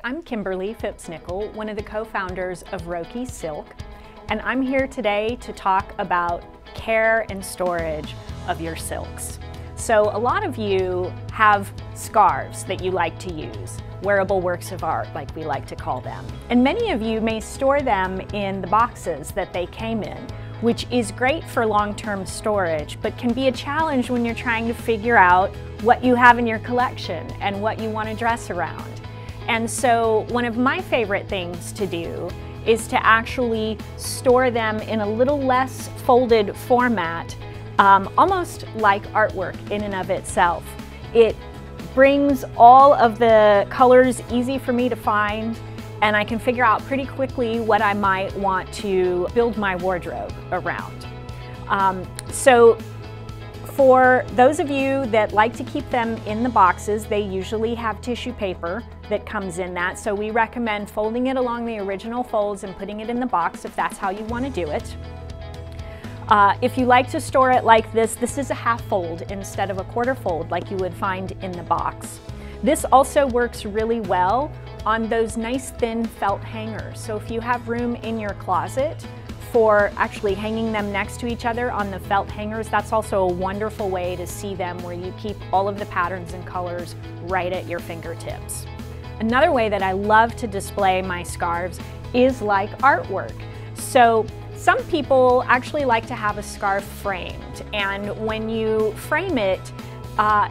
I'm Kimberly Phipps-Nickel, one of the co-founders of RoKi Silk, and I'm here today to talk about care and storage of your silks. So a lot of you have scarves that you like to use, wearable works of art like we like to call them. And many of you may store them in the boxes that they came in, which is great for long-term storage, but can be a challenge when you're trying to figure out what you have in your collection and what you want to dress around. And so one of my favorite things to do is to actually store them in a little less folded format, almost like artwork in and of itself. It brings all of the colors easy for me to find, and I can figure out pretty quickly what I might want to build my wardrobe around. So for those of you that like to keep them in the boxes, they usually have tissue paper that comes in that, so we recommend folding it along the original folds and putting it in the box if that's how you want to do it. If you like to store it like this, this is a half fold instead of a quarter fold like you would find in the box. This also works really well on those nice thin felt hangers. So if you have room in your closet for actually hanging them next to each other on the felt hangers, that's also a wonderful way to see them where you keep all of the patterns and colors right at your fingertips. Another way that I love to display my scarves is like artwork. So some people actually like to have a scarf framed, and when you frame it,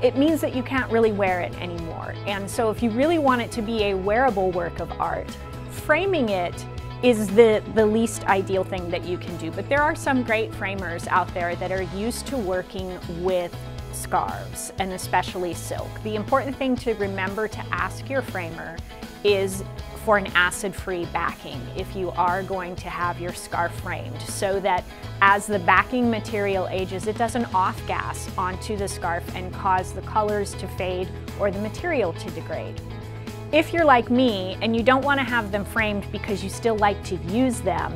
it means that you can't really wear it anymore. And so if you really want it to be a wearable work of art, framing it is the least ideal thing that you can do. But there are some great framers out there that are used to working with scarves, and especially silk. The important thing to remember to ask your framer is for an acid-free backing if you are going to have your scarf framed, so that as the backing material ages, it doesn't off-gas onto the scarf and cause the colors to fade or the material to degrade. If you're like me and you don't want to have them framed because you still like to use them,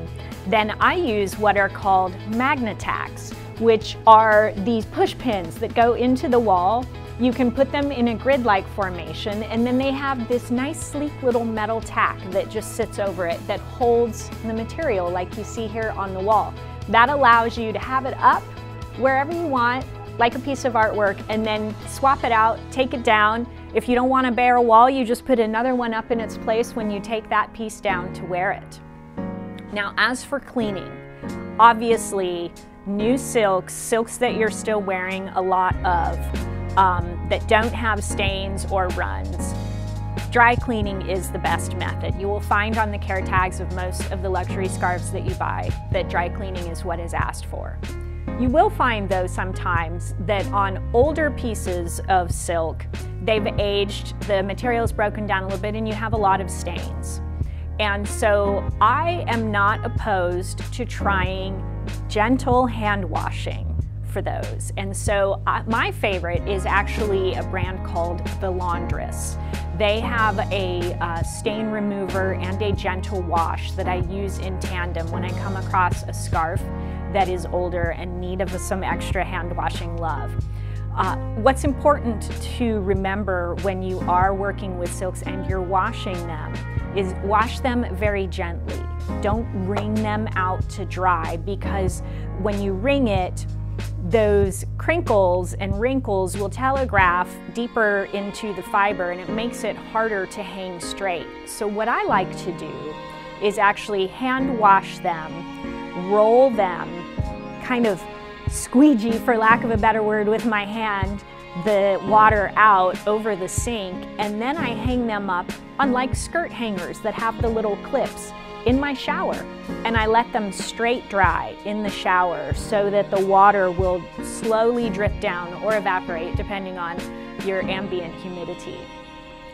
then I use what are called magnetacks, which are these push pins that go into the wall. You can put them in a grid-like formation, and then they have this nice sleek little metal tack that just sits over it that holds the material like you see here on the wall. That allows you to have it up wherever you want, like a piece of artwork, and then swap it out, take it down. If you don't want a bare wall, you just put another one up in its place when you take that piece down to wear it. Now, as for cleaning, obviously new silks that you're still wearing a lot of, that don't have stains or runs, dry cleaning is the best method. You will find on the care tags of most of the luxury scarves that you buy that dry cleaning is what is asked for. You will find, though, sometimes that on older pieces of silk, they've aged, the material's broken down a little bit, and you have a lot of stains. And so I am not opposed to trying gentle hand washing for those. And so my favorite is actually a brand called The Laundress. They have a stain remover and a gentle wash that I use in tandem when I come across a scarf that is older and need of some extra hand washing love. What's important to remember when you are working with silks and you're washing them is wash them very gently. Don't wring them out to dry, because when you wring it, those crinkles and wrinkles will telegraph deeper into the fiber, and it makes it harder to hang straight. So what I like to do is actually hand wash them, roll them, kind of squeegee, for lack of a better word, with my hand, the water out over the sink, and then I hang them up on like skirt hangers that have the little clips in my shower, and I let them straight dry in the shower so that the water will slowly drip down or evaporate depending on your ambient humidity.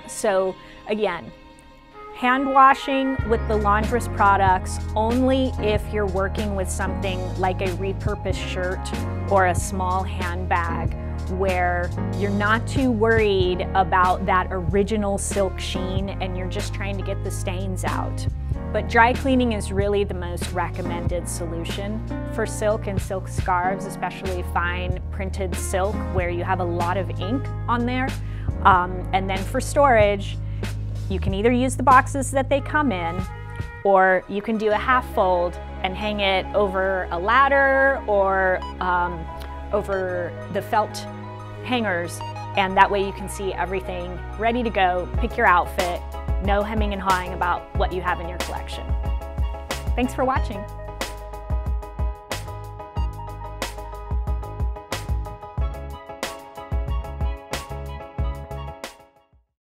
So again, hand washing with the Laundress products only if you're working with something like a repurposed shirt or a small handbag where you're not too worried about that original silk sheen and you're just trying to get the stains out. But dry cleaning is really the most recommended solution for silk and silk scarves, especially fine printed silk where you have a lot of ink on there. And then for storage, You can either use the boxes that they come in, or you can do a half fold and hang it over a ladder or over the felt hangers, and that way you can see everything ready to go, pick your outfit, no hemming and hawing about what you have in your collection. Thanks for watching.